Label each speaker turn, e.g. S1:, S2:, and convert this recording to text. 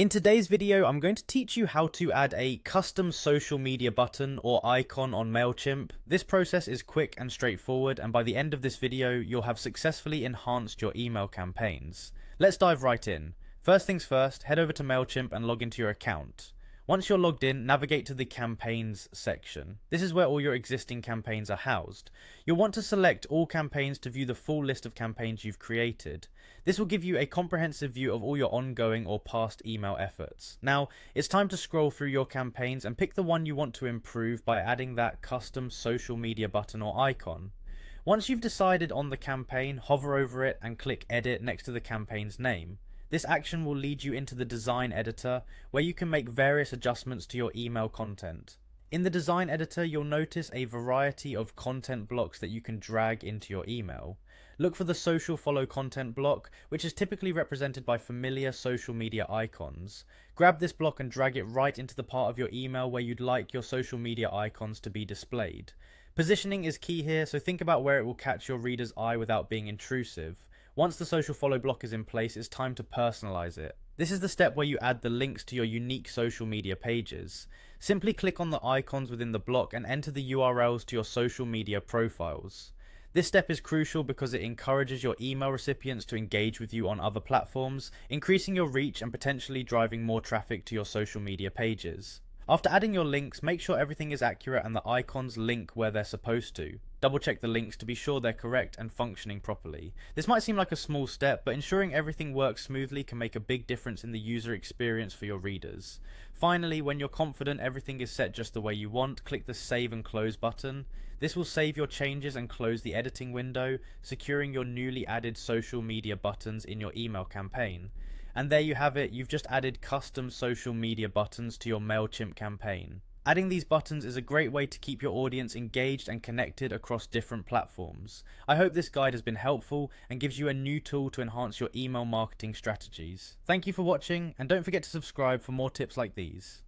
S1: In today's video, I'm going to teach you how to add a custom social media button or icon on Mailchimp. This process is quick and straightforward, and by the end of this video, you'll have successfully enhanced your email campaigns. Let's dive right in. First things first, head over to Mailchimp and log into your account. Once you're logged in, navigate to the Campaigns section. This is where all your existing campaigns are housed. You'll want to select all campaigns to view the full list of campaigns you've created. This will give you a comprehensive view of all your ongoing or past email efforts. Now, it's time to scroll through your campaigns and pick the one you want to improve by adding that custom social media button or icon. Once you've decided on the campaign, hover over it and click Edit next to the campaign's name. This action will lead you into the design editor, where you can make various adjustments to your email content. In the design editor, you'll notice a variety of content blocks that you can drag into your email. Look for the social follow content block, which is typically represented by familiar social media icons. Grab this block and drag it right into the part of your email where you'd like your social media icons to be displayed. Positioning is key here, so think about where it will catch your reader's eye without being intrusive. Once the social follow block is in place, it's time to personalize it. This is the step where you add the links to your unique social media pages. Simply click on the icons within the block and enter the URLs to your social media profiles. This step is crucial because it encourages your email recipients to engage with you on other platforms, increasing your reach and potentially driving more traffic to your social media pages. After adding your links, make sure everything is accurate and the icons link where they're supposed to. Double check the links to be sure they're correct and functioning properly. This might seem like a small step, but ensuring everything works smoothly can make a big difference in the user experience for your readers. Finally, when you're confident everything is set just the way you want, click the Save and Close button. This will save your changes and close the editing window, securing your newly added social media buttons in your email campaign. And there you have it, you've just added custom social media buttons to your Mailchimp campaign. Adding these buttons is a great way to keep your audience engaged and connected across different platforms. I hope this guide has been helpful and gives you a new tool to enhance your email marketing strategies. Thank you for watching, and don't forget to subscribe for more tips like these.